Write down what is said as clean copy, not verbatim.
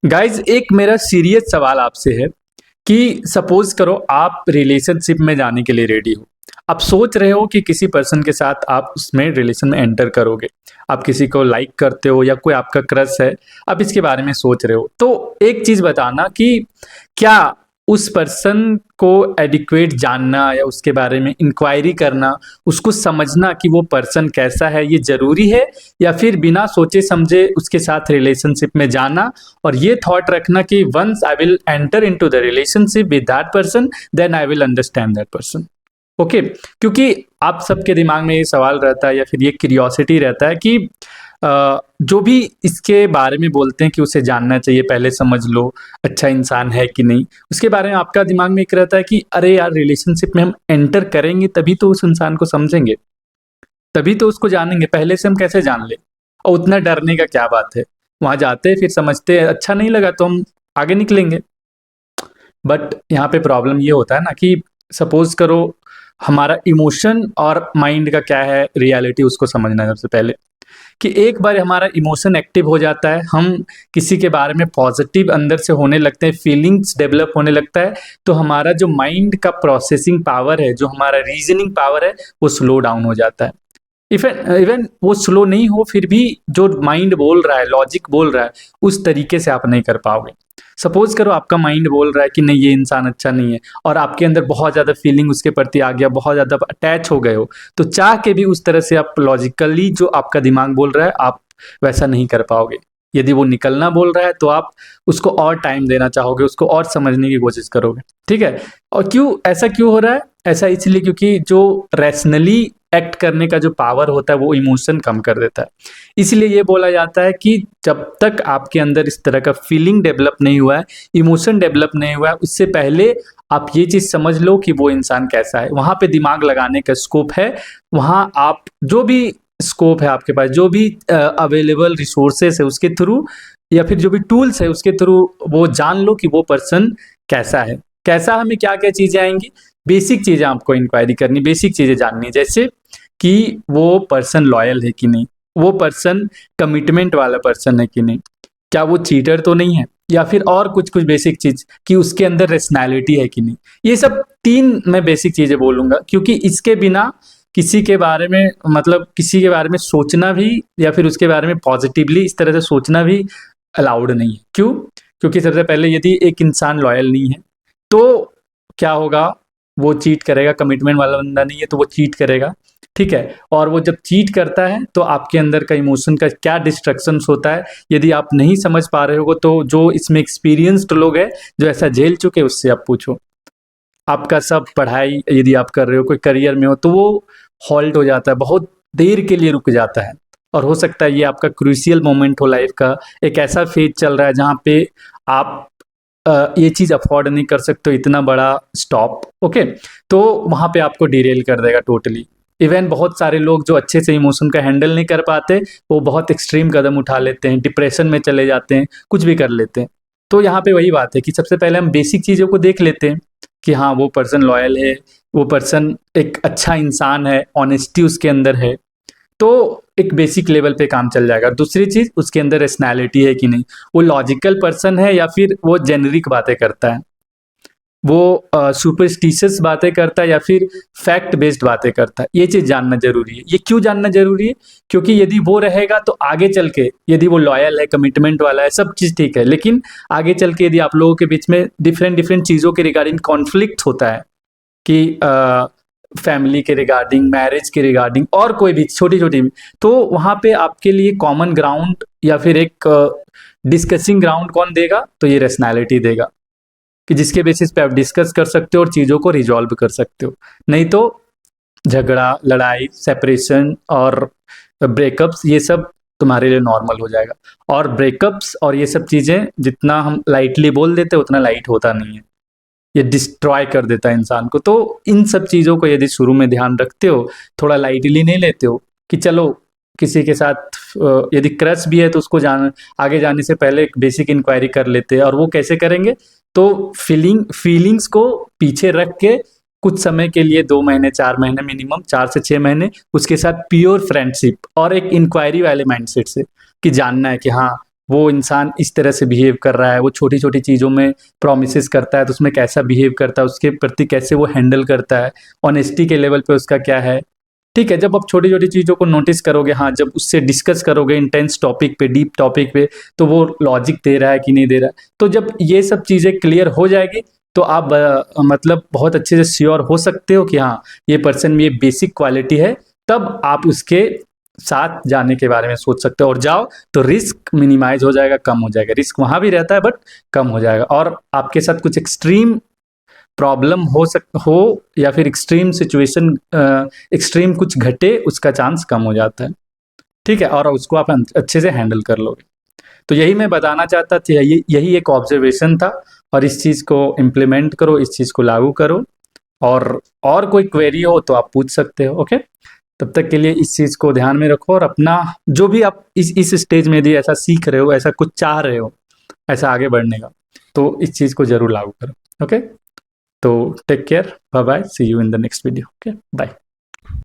Guys एक मेरा serious सवाल आपसे है कि सपोज करो आप रिलेशनशिप में जाने के लिए रेडी हो। आप सोच रहे हो कि किसी पर्सन के साथ आप उसमें रिलेशन में एंटर करोगे। आप किसी को लाइक करते हो या कोई आपका क्रश है। आप इसके बारे में सोच रहे हो तो एक चीज बताना कि क्या उस पर्सन को एडिक्वेट जानना या उसके बारे में इंक्वायरी करना, उसको समझना कि वो पर्सन कैसा है, ये जरूरी है, या फिर बिना सोचे समझे उसके साथ रिलेशनशिप में जाना और ये थॉट रखना कि once I will enter into the relationship with that person then I will understand that person. Okay, क्योंकि आप सबके दिमाग में ये सवाल रहता है या फिर ये क्यूरियोसिटी रहता है कि जो भी इसके बारे में बोलते हैं कि उसे जानना चाहिए, पहले समझ लो अच्छा इंसान है कि नहीं। उसके बारे में आपका दिमाग में एक रहता है कि अरे यार, रिलेशनशिप में हम एंटर करेंगे तभी तो उस इंसान को समझेंगे, तभी तो उसको जानेंगे, पहले से हम कैसे जान ले। और उतना डरने का क्या बात है, वहां जाते हैं फिर समझते हैं अच्छा नहीं लगा तो हम आगे निकलेंगे। बट यहाँ पे प्रॉब्लम ये होता है ना कि सपोज करो हमारा इमोशन और माइंड का क्या है रियलिटी, उसको समझना है सबसे पहले। कि एक बार हमारा इमोशन एक्टिव हो जाता है, हम किसी के बारे में पॉजिटिव अंदर से होने लगते हैं, फीलिंग्स डेवलप होने लगता है, तो हमारा जो माइंड का प्रोसेसिंग पावर है, जो हमारा रीजनिंग पावर है, वो स्लो डाउन हो जाता है। इवन वो स्लो नहीं हो फिर भी जो माइंड बोल रहा है, लॉजिक बोल रहा है, उस तरीके से आप नहीं कर पाओगे। सपोज करो आपका माइंड बोल रहा है कि नहीं ये इंसान अच्छा नहीं है, और आपके अंदर बहुत ज़्यादा फीलिंग उसके प्रति आ गया, बहुत ज़्यादा अटैच हो गए हो, तो चाह के भी उस तरह से आप लॉजिकली जो आपका दिमाग बोल रहा है आप वैसा नहीं कर पाओगे। यदि वो निकलना बोल रहा है तो आप उसको और टाइम देना चाहोगे, उसको और समझने की कोशिश करोगे। ठीक है। और क्यों हो रहा है ऐसा? इसलिए क्योंकि जो रैशनली एक्ट करने का जो पावर होता है वो इमोशन कम कर देता है। इसलिए ये बोला जाता है कि जब तक आपके अंदर इस तरह का फीलिंग डेवलप नहीं हुआ है, इमोशन डेवलप नहीं हुआ है, उससे पहले आप ये चीज समझ लो कि वो इंसान कैसा है। वहां पे दिमाग लगाने का स्कोप है। वहां आप जो भी स्कोप है आपके पास, जो भी अवेलेबल रिसोर्सेस है उसके थ्रू, या फिर जो भी टूल्स है उसके थ्रू वो जान लो कि वो पर्सन कैसा है। कैसा, हमें क्या क्या चीजें आएंगी, बेसिक चीजें आपको इंक्वायरी करनी, बेसिक चीजें जाननी, जैसे कि वो पर्सन लॉयल है कि नहीं, वो पर्सन कमिटमेंट वाला पर्सन है कि नहीं, क्या वो चीटर तो नहीं है, या फिर और कुछ कुछ बेसिक चीज कि उसके अंदर रेशनैलिटी है कि नहीं। ये सब तीन मैं बेसिक चीजें बोलूंगा, क्योंकि इसके बिना किसी के बारे में, मतलब किसी के बारे में सोचना भी या फिर उसके बारे में पॉजिटिवली इस तरह से सोचना भी अलाउड नहीं है। क्यों? क्योंकि सबसे पहले यदि एक इंसान लॉयल नहीं है तो क्या होगा, वो चीट करेगा। कमिटमेंट वाला बंदा नहीं है तो वो चीट करेगा। ठीक है। और वो जब चीट करता है तो आपके अंदर का इमोशन का क्या डिस्ट्रक्शन होता है, यदि आप नहीं समझ पा रहे हो तो जो इसमें एक्सपीरियंस्ड लोग हैं, जो ऐसा झेल चुके, उससे आप पूछो। आपका सब पढ़ाई यदि आप कर रहे हो, कोई करियर में हो, तो वो हॉल्ट हो जाता है, बहुत देर के लिए रुक जाता है। और हो सकता है ये आपका क्रूशियल मोमेंट हो लाइफ का, एक ऐसा फेज चल रहा है जहाँ पे आप ये चीज अफोर्ड नहीं कर सकते हो, इतना बड़ा स्टॉप। ओके, तो वहां पे आपको डिरेल कर देगा टोटली। इवन बहुत सारे लोग जो अच्छे से इमोशन का हैंडल नहीं कर पाते, वो बहुत एक्सट्रीम कदम उठा लेते हैं, डिप्रेशन में चले जाते हैं, कुछ भी कर लेते हैं। तो यहाँ पे वही बात है कि सबसे पहले हम बेसिक चीजों को देख लेते हैं कि हाँ वो पर्सन लॉयल है, वो पर्सन एक अच्छा इंसान है, ऑनेस्टी उसके अंदर है, तो एक बेसिक लेवल पे काम चल जाएगा। दूसरी चीज, उसके अंदर रेशनैलिटी है कि नहीं, वो लॉजिकल पर्सन है या फिर वो जेनरिक बातें करता है, वो सुपरस्टिशियस बातें करता है या फिर फैक्ट बेस्ड बातें करता है। ये चीज जानना जरूरी है। ये क्यों जानना जरूरी है? क्योंकि यदि वो रहेगा तो आगे चल के, यदि वो लॉयल है, कमिटमेंट वाला है, सब चीज ठीक है, लेकिन आगे चल के यदि आप लोगों के बीच में डिफरेंट डिफरेंट चीजों के रिगार्डिंग कॉन्फ्लिक्ट होता है कि फैमिली के रिगार्डिंग, मैरिज के रिगार्डिंग, और कोई भी छोटी छोटी, तो वहां पे आपके लिए कॉमन ग्राउंड या फिर एक डिस्कसिंग ग्राउंड कौन देगा? तो ये रेशनैलिटी देगा, कि जिसके बेसिस पे आप डिस्कस कर सकते हो और चीज़ों को रिजॉल्व कर सकते हो। नहीं तो झगड़ा, लड़ाई, सेपरेशन और ब्रेकअप्स, ये सब तुम्हारे लिए नॉर्मल हो जाएगा। और ब्रेकअप्स और ये सब चीज़ें जितना हम लाइटली बोल देते उतना लाइट होता नहीं है, ये डिस्ट्रॉय कर देता है इंसान को। तो इन सब चीज़ों को यदि शुरू में ध्यान रखते हो, थोड़ा लाइटली नहीं लेते हो कि चलो किसी के साथ यदि क्रश भी है तो उसको आगे जाने से पहले एक बेसिक इंक्वायरी कर लेते हैं। और वो कैसे करेंगे? तो फीलिंग्स को पीछे रख के कुछ समय के लिए, 2 महीने 4 महीने, मिनिमम 4 से 6 महीने, उसके साथ प्योर फ्रेंडशिप और एक इंक्वायरी वाले माइंडसेट से, कि जानना है कि हाँ वो इंसान इस तरह से बिहेव कर रहा है, वो छोटी छोटी चीज़ों में प्रॉमिसेस करता है तो उसमें कैसा बिहेव करता है, उसके प्रति कैसे वो हैंडल करता है, ऑनेस्टी के लेवल पे उसका क्या है। ठीक है, जब आप छोटी छोटी चीज़ों को नोटिस करोगे, हाँ, जब उससे डिस्कस करोगे इंटेंस टॉपिक पे, डीप टॉपिक पे, तो वो लॉजिक दे रहा है कि नहीं दे रहा है, तो जब ये सब चीज़ें क्लियर हो जाएगी तो आप मतलब बहुत अच्छे से श्योर हो सकते हो कि हाँ, ये पर्सन में ये बेसिक क्वालिटी है। तब आप उसके साथ जाने के बारे में सोच सकते हो, और जाओ तो रिस्क मिनिमाइज हो जाएगा, कम हो जाएगा। रिस्क वहाँ भी रहता है बट कम हो जाएगा, और आपके साथ कुछ एक्सट्रीम प्रॉब्लम हो या फिर एक्सट्रीम सिचुएशन, एक्सट्रीम कुछ घटे, उसका चांस कम हो जाता है। ठीक है, और उसको आप अच्छे से हैंडल कर लोगे। तो यही मैं बताना चाहता था, यही एक ऑब्जर्वेशन था, और इस चीज़ को इम्प्लीमेंट करो, इस चीज़ को लागू करो, और कोई क्वेरी हो तो आप पूछ सकते हो। ओके, तब तक के लिए इस चीज़ को ध्यान में रखो, और अपना जो भी आप इस स्टेज में भी ऐसा सीख रहे हो, ऐसा कुछ चाह रहे हो, ऐसा आगे बढ़ने का, तो इस चीज़ को ज़रूर लागू करो। ओके, तो take care, bye bye, see you in the next video. Okay, bye.